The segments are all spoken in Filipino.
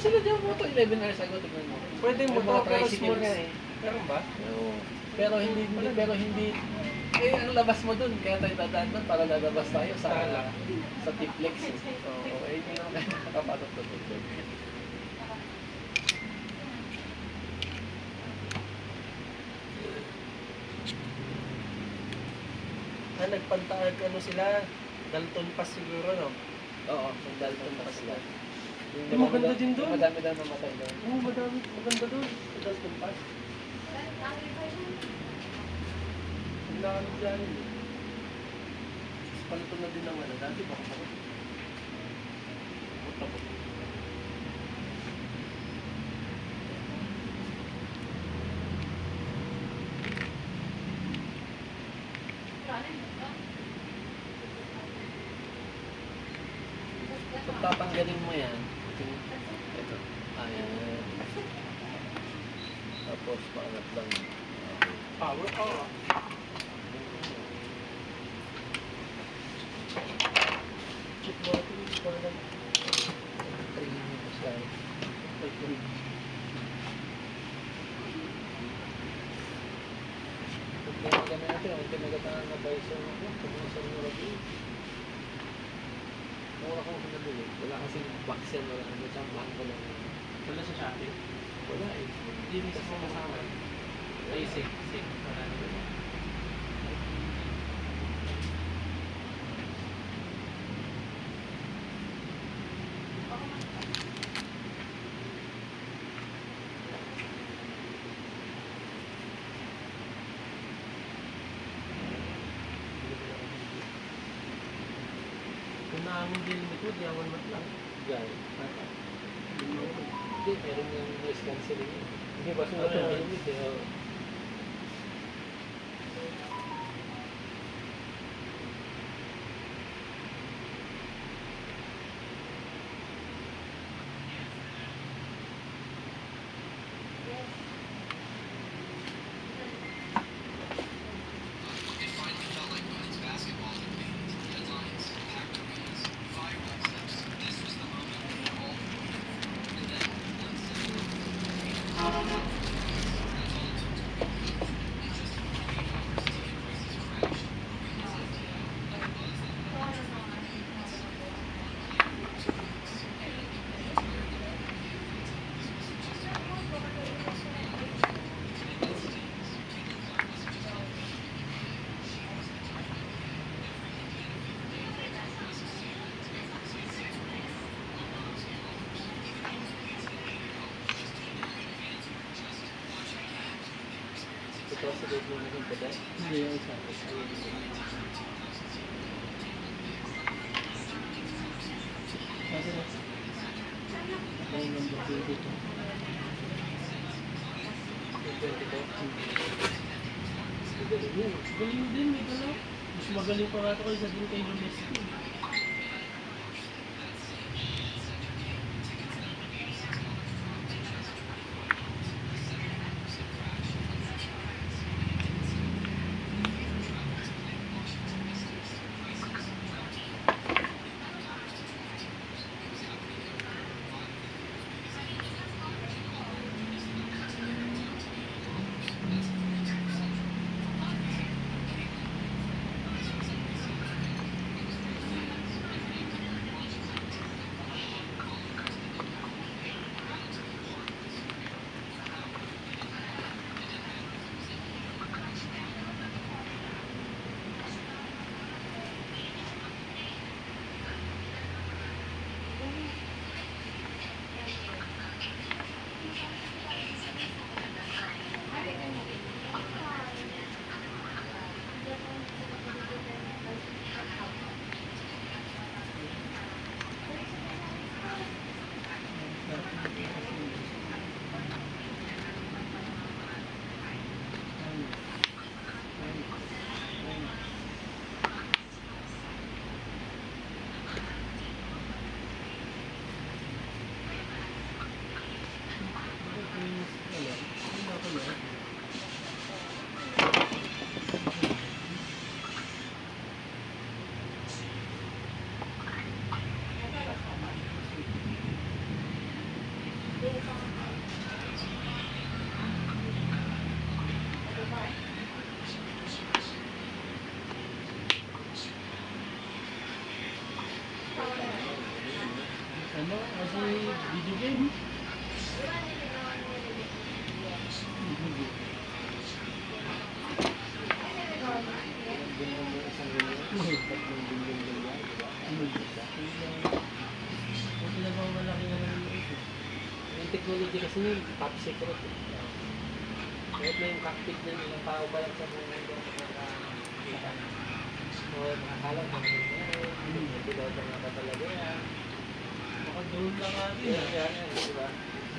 sila dyan mo 11 hours ago, tignan mo. Pwede mo Yung mga to, pero tricycles. small yan eh. Meron ba? Pero hindi, eh, ang labas mo dun, kaya tayo dadaan dun para lalabas tayo sa Tiplex. So, eh, hindi naman kaya nakapasok sa Tiplex. Nagpantaag ano sila, Dalton Pass siguro, no? Oo, kung Dalton pa sila. Maganda din dun. Madami daw namatay doon. Oo, madami. Maganda dun. Dalton Pass. Naglakanap dyan. Palito na din naman. Dati baka mo. Puta po. Kung tatanggalin mo yan, ito, ayan. Tapos, paangat lang. Power power. Check mo ito. Para lang. 3 minutes lang. Kaya kami natin, ang pinagataan na tayo sa mga mura kong pinabili. Wala kasing box yan, wala kang isang bangko lang. Wala sa Shopee. Wala eh. Hindi mismo kasama. Ay, sig. Wala na. Kung naamon din ito, di ako naman lang. Gaya. Hindi, meron yung noise cancelling yun. Hindi ba Ano yung limit eh. oh. Ito sa loob mo naging pedas? Hindi yung isa. Kasi na. Ang number 22. Yung 22? Magaling yun. Galing din, may galaw. Mas magaling pa nga ito kaysa din kay Lunes. Ano? Kasi video game. Ang pinagmamalaki na lang yung technology kasi yun, top secret. Kahit na yung cockpit na nilang tao ba lang sa buong mundo ang nakakita. So, nakakalam na may piloto nga ba talaga yan. Naka-drone lang natin. Yan, di ba?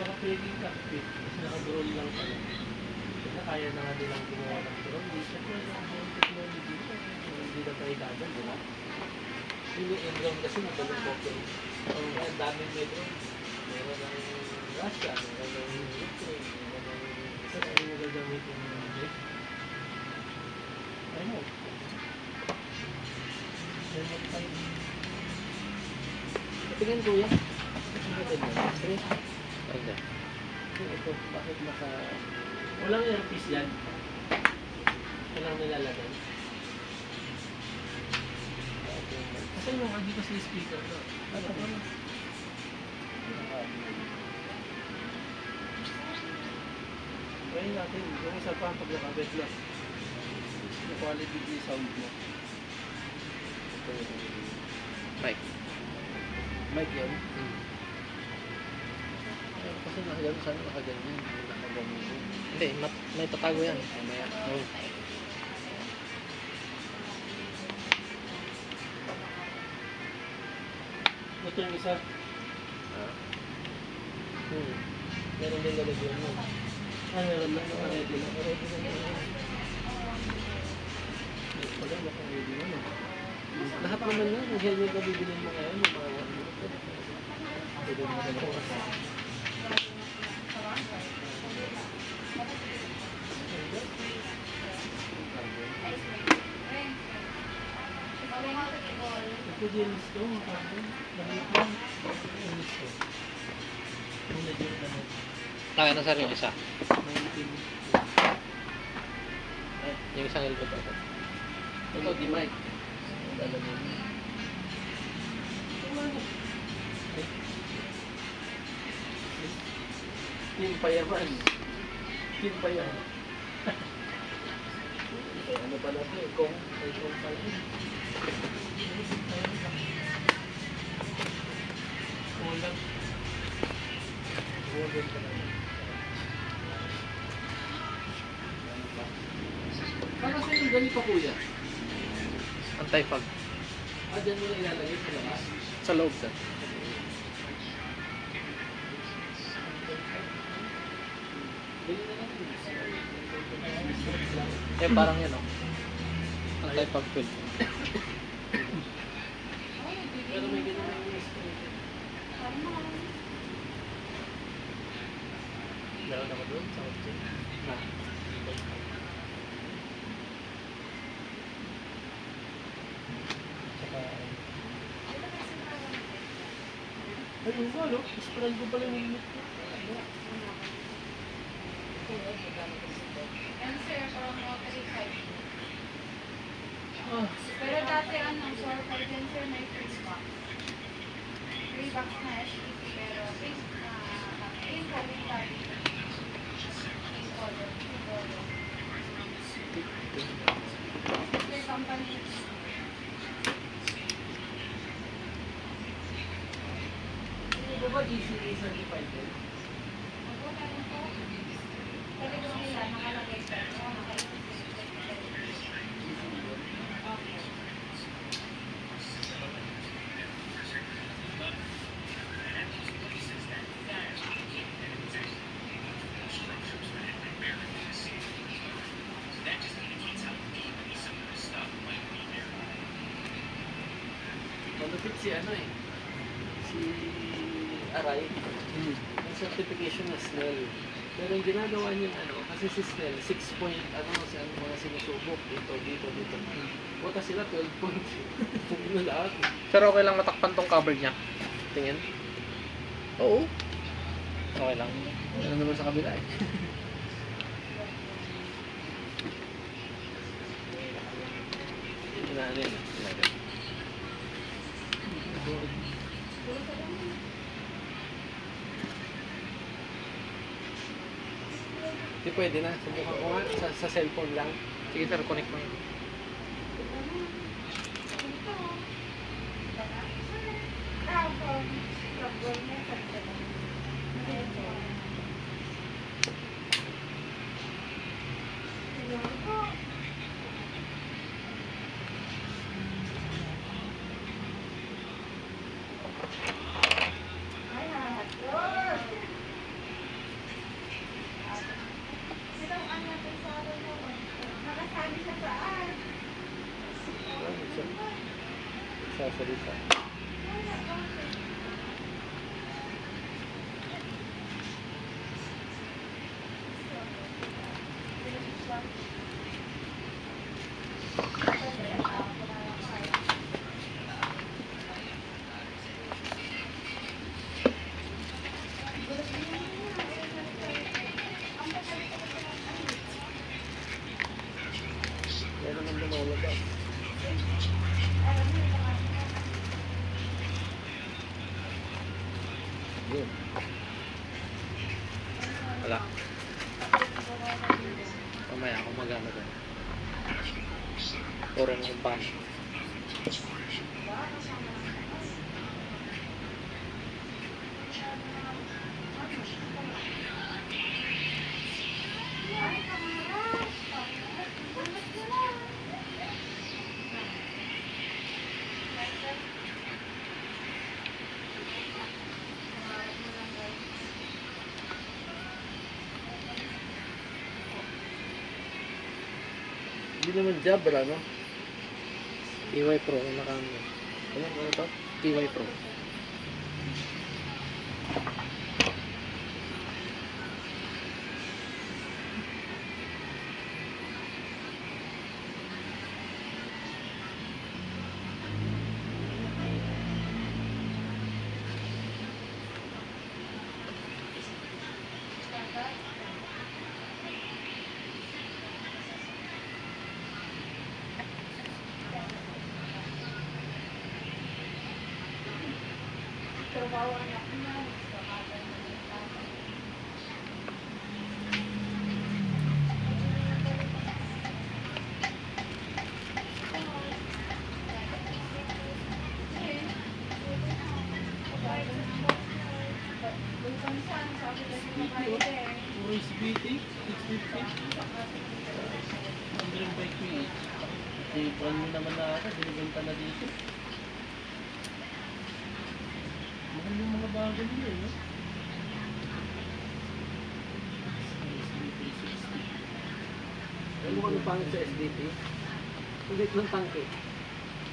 Baka pwedeng cockpit. Mas naka-drone lang pala. Kaya kaya na nga nilang gumawa ng drone. Di siya po yung technology. Hindi na tayo dagan, di ba? Hindi, yung drone kasi madalong poker. Kaya ang daming may drone. Meron ng Russia, meron ng Ukraine, meron ng isa sa mga gagamitin ng jet. Ano? Meron tayo. Tingnan kuya. Ano ba ganyan? Stress. Hindi. Ito, bakit naka... Walang earpiece yan. Walang nilalagay. Kasi yung hindi kasi speaker no? Ano ba? Try natin. Yung isa pa pag nakabit na. Yung quality ng sound mo. Ito yung Mic. Mic yun? Kasi nakaganyan, sana nakaganyan. Hindi nakaganyan. Hindi, may tatago yan. Mamaya. Oh. ito yung isa. Ah. Meron din lalagyan mo. Meron na. Ready na. Ready na. Wala, naka-ready na. Lahat naman yan. Yung helmet na bibilin mo ngayon, yung mga pwede mo na lang. Ito din ito, makakon. Lahat lang. Ano ito? Yung legit na mo. Taka na sir yung isa. May itim. Yung isang helmet ako. Ito, di mic. Lalagyan mo. Team Payaman. Team Payaman. Ano pala ito? Kung may kung pala ito. Kulang. Kulang pala. Para sa yung ganito kuya. Anti-fog. Dyan mo na ilalagay sa labas. Sa loob sir. Bili na lang. Eh parang yan oh. Anti-fog film. Pero may ganun yung screen. Meron ako doon sa kotse. Na. Saka... Ay, yung ano? Spray ko pala yung helmet ko. Yan sir, from 35. Ah, Pero dati ano, sure for din sir, may free box. Free box na SPP, pero free ayun po, may tabi. Free color, free color. Free company. hindi ba ECA certified din? Magbuka na po. Sabi ko nila, nakalagay sir. Oo, nakalagay. Okay. Malupit si ano eh. Si Aray. Ang certification na Snell. Pero yung ginagawa niya ano, kasi si Snell, 6 point, ano, si ano, mga sinusubok, dito, dito, dito. Buta sila, 12 point. Hindi na lahat. Pero okay lang matakpan tong cover niya. Tingin. Oo. Okay lang. Ano naman sa kabila eh. Hindi na, ano yun. Di pwede na. Subukan ko nga sa cellphone lang. Sige sir, connect mo yun. Nakasabi sa paan. Sasalita. Meron nang lumalabas. Yun. Wala. Mamaya ako magano doon. Puro ng pan. Hindi naman Jabra, no? TY Pro ang nakamit. Ano to? TY Pro. Trabaho anak niya. USBT, 650. 100 by each. Ipon mo naman na ako, binibenta na dito. Mahal yung mga bago nila eh, no? Alam mo ano pangit sa SDT? Hindi ng tangke.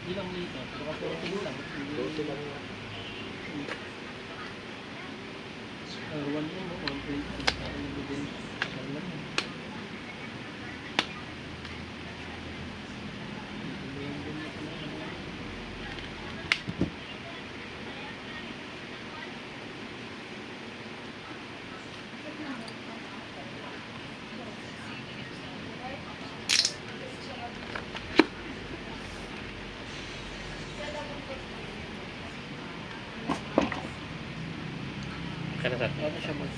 Ilang lito? Baka 14 lang. 12 lang nga. One mo, 1.6. Parang nagbibenta. Parang lang yun. Kaya na sir. Ano siya mas?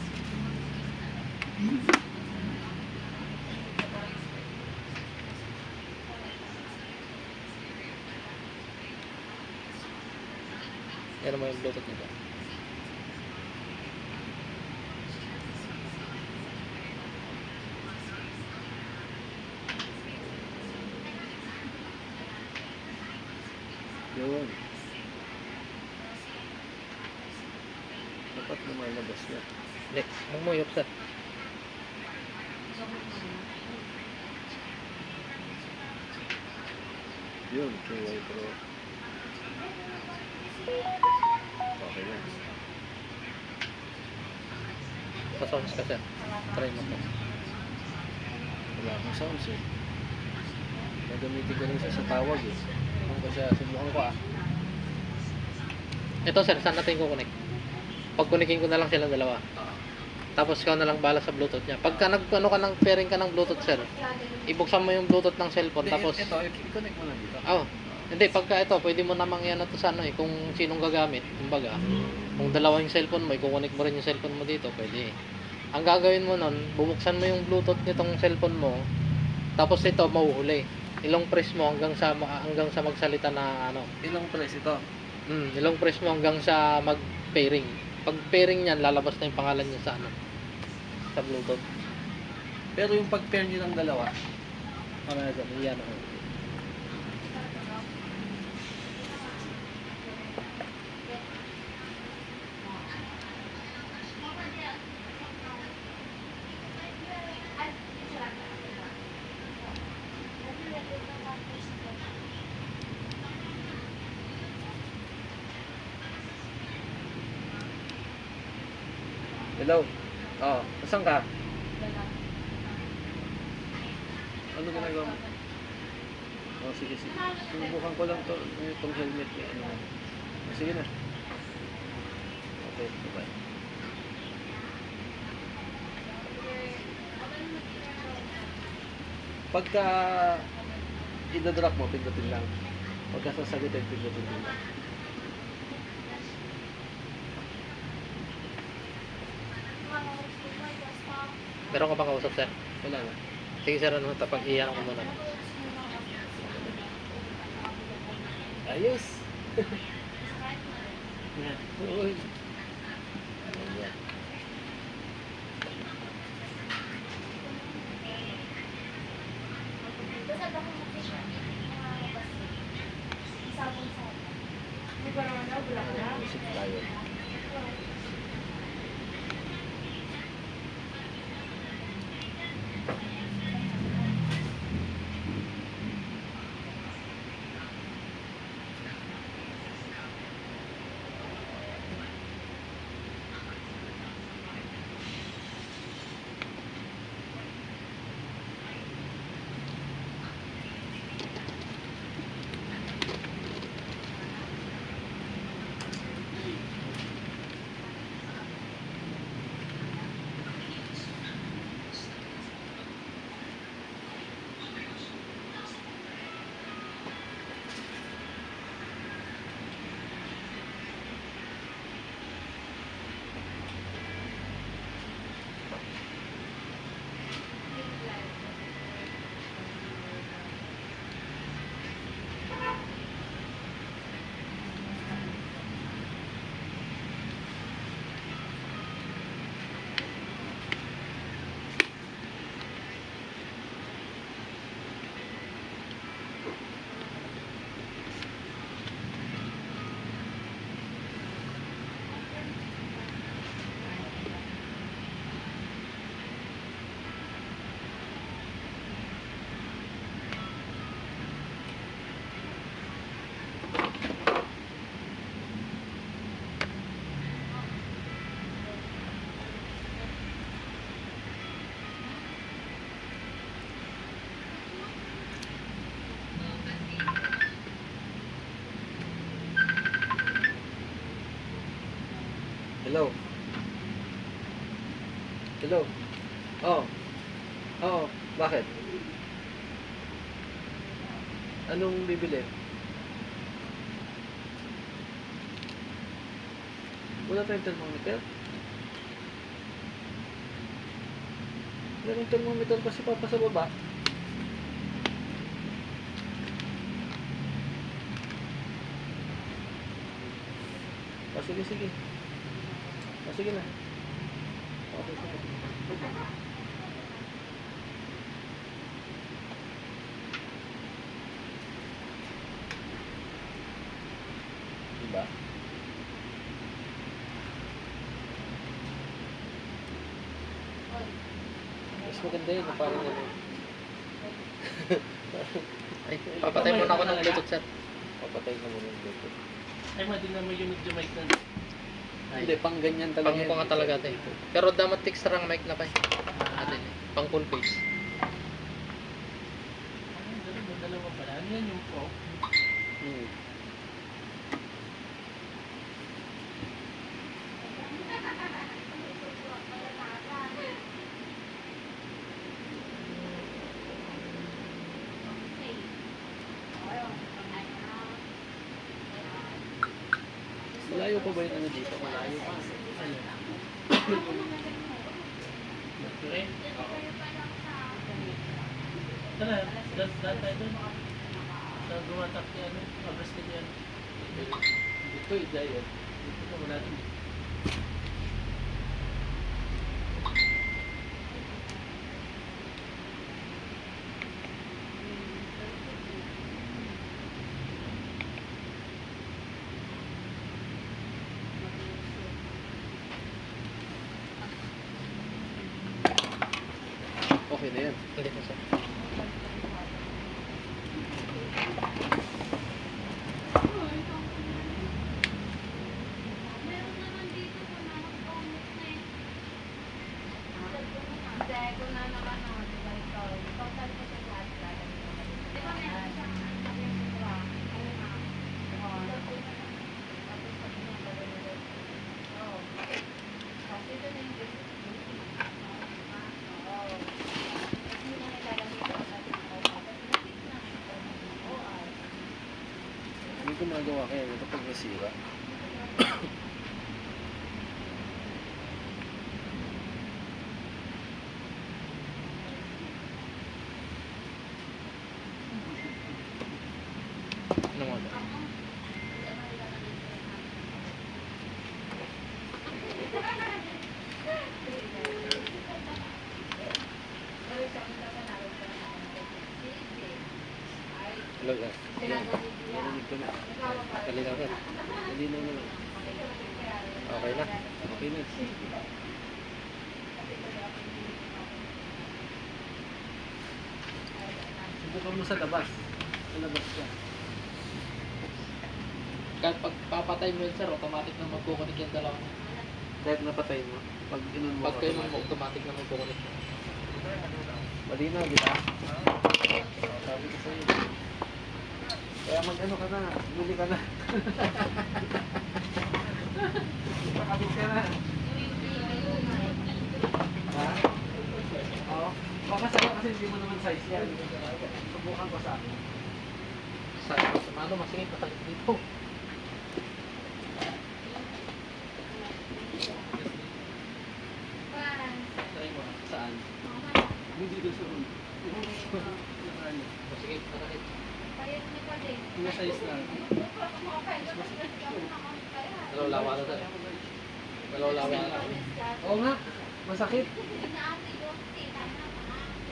Yan naman yung Bluetooth nito. Yun. Dapat lumalabas na. Hindi, huwag mo yop sir. Yun, KY Pro. Okay na. Pa-sounds ka sir. Try mo to. Wala akong sounds eh. Nagamitin ko rin siya sa tawag eh. Kung kasi subukan ko ah. Ito sir, saan natin kukonek? Pag-connectin ko na lang silang dalawa. Tapos ikaw na lang bala sa Bluetooth niya. Pagka nag-ano ka ng pairing ka ng Bluetooth sir, ibuksan mo yung Bluetooth ng cellphone. Hindi, Tapos, ito, i-connect mo lang dito. oh, hindi, pagka ito, pwede mo namang yan to sa ano eh, kung sinong gagamit. Kumbaga, kung dalawa yung cellphone mo, i-connect mo rin yung cellphone mo dito, pwede. Ang gagawin mo nun, bubuksan mo yung Bluetooth nitong cellphone mo, tapos ito mauhuli. Ilong press mo hanggang sa magsalita na ano. Ilang press ito? Ilong press mo hanggang sa mag-pairing. Pag pairing niyan, lalabas na yung pangalan niya sa ano, sa Bluetooth. Pero yung pag-pair nyo ng dalawa, Mamaya dyan, iyan ako. hello? Oo. Saan ka? Ano ginagawa mo? Oh, sige, sige. Sinubukan ko lang itong helmet niya. Ano. Sige na. Okay, bye. Pagka i-drop mo, pindutin lang. Pagka sasagutin, pindutin lang. Meron ka bang kausap, sir? Wala na. Sige, sir, ano, tapag iyan ako muna. Ayos! Uy. Ayan. Isip tayo. Hello? Hello? Oo. Oo. Bakit? Anong bibili? Wala tayong thermometer? Wala tayong thermometer kasi papa sa baba. Sige, sige. Sige na. Okay, sige. Diba? Mas maganda yun, parang ano. Ay, papatay muna ako ng Bluetooth, sir. Papatay ka muna yung Bluetooth. Ay, hindi naman yung medyo mic na. Hindi, pang ganyan talaga. Pang nga talaga, ate. Pero dapat extra ang mic na pa. Atin, pang full face. Dalawa pala. Ano yan yung po? Hmm. Malayo pa ba yung ano dito? Malayo pa. Giant. Dito mo natin. Okay na yan. Hindi ko sir. Meron naman dito sa mga pangit na eh. Hindi, kung na naman ako, di ba ito? Total ko sa lahat talaga. Di ba meron siyang sabi mo ba? Ano na? Tapos sabi niya ba rin ulit? Oo. Kasi ito na yung basic. Oo. Kasi hindi na nilalamig ko sa ating mga tapos nag-fix na ito. Oo. Hindi ko magawa kaya ito pag nasira. Ano mo ito? Hello sir. Narinig ko na. Kalinaw sir. Malinaw na lang. Okay na. Okay na. Subukan mo sa labas. Sa labas ka. Kahit pag papatay mo yun sir, automatic na magkukunik yung dalawa. Kahit napatay mo. Pag inon mo. Pag kayo mo, automatic na magkukunik. Malinaw, di ba? Sabi ko sa'yo. Kaya mag-ano ka na. Buli ka na. Makabit ka na. Ha? Oo. Baka sa'yo kasi hindi mo naman size yan. Subukan ko sa akin. Sa ano, masingit na sakit dito. Try mo. Saan? Hindi dito sa ulo. Masingit na sakit. Yung size lang. Nalalawa na sir. Nalalawa na. Oo nga. Masakit.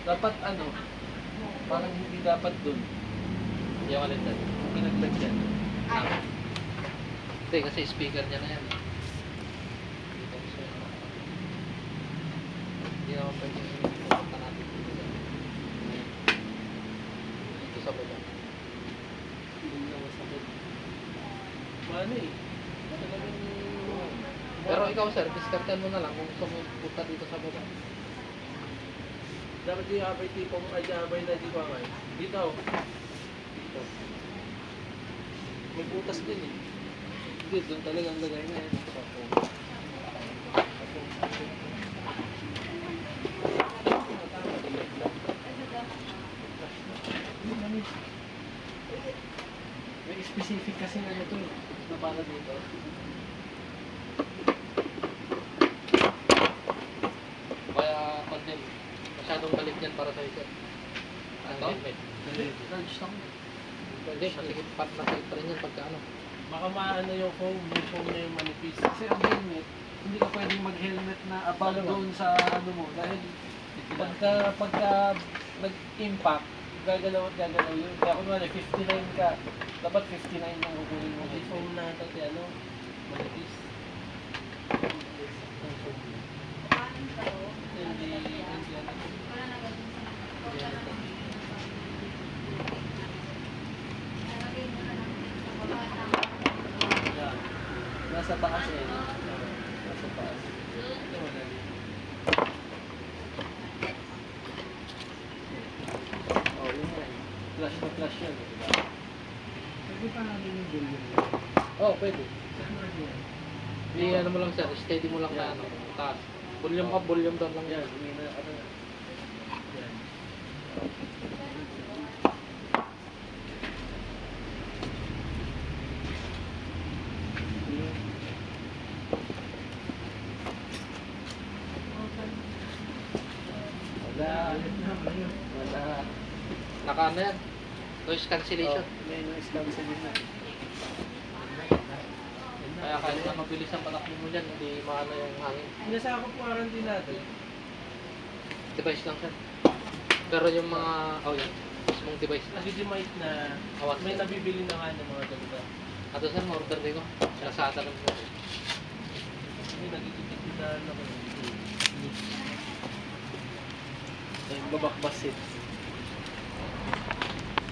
Dapat ano. Parang hindi dapat dun. Yung alin sir. Pinaglag yan. Hindi, kasi speaker niya na yan. Dito ko siya. Hindi naman pwede pupunta natin dito. Dito sa baba. Hindi na masakit. Paano eh? Talagang... Pero ikaw sir, diskartehan mo na lang kung gusto mo punta dito sa baba. Dapat yung abay tipo mo, ay abay na di ko angay. Dito. Dito. May butas din eh. Hindi, doon talaga ang lagay na yan. May specific kasi na ito eh. Na para dito. Kaya pag din, masyadong malit yan para sa'yo sir. Ang Ito? helmet. Large lang. Hindi, masikip pa rin yan pagka ano. Baka maano yung foam na yung manipis. Kasi ang helmet, hindi ka pwedeng mag-helmet na above doon sa ano mo. Dahil pagka nag-impact, gagalaw at gagalaw yun. Kaya kung wala, 59 ka, dapat 59 yung kukunin mo. May foam na ito, ano, manipis. Hindi ano. Yan. Nasa taas eh. Nasa taas. Ito madali. Oh, yun nga eh. Flash na flash yan. eh, Diba? Pwede pa natin yung billion. Oo, pwede. Ano mo lang sir, steady mo lang na Yan. ano, taas. Volume up, volume down lang Yan, yan. may na, ano, yan. Wala. Wala. Naka ano yan? Noise cancellation. Oh, may noise cancellation na. kahit na mabilis ang patakbo mo dyan, hindi maano yung hangin. Nasakop warranty natin. Device lang sir. Pero yung mga, oh yan, mismong device na. Legitimate na Awas may nabibili na nga ng mga ganito. Ato sir, ma-order din ko. Sila sa ata lang po. May nagigitid na naman. Yung babakbas seat.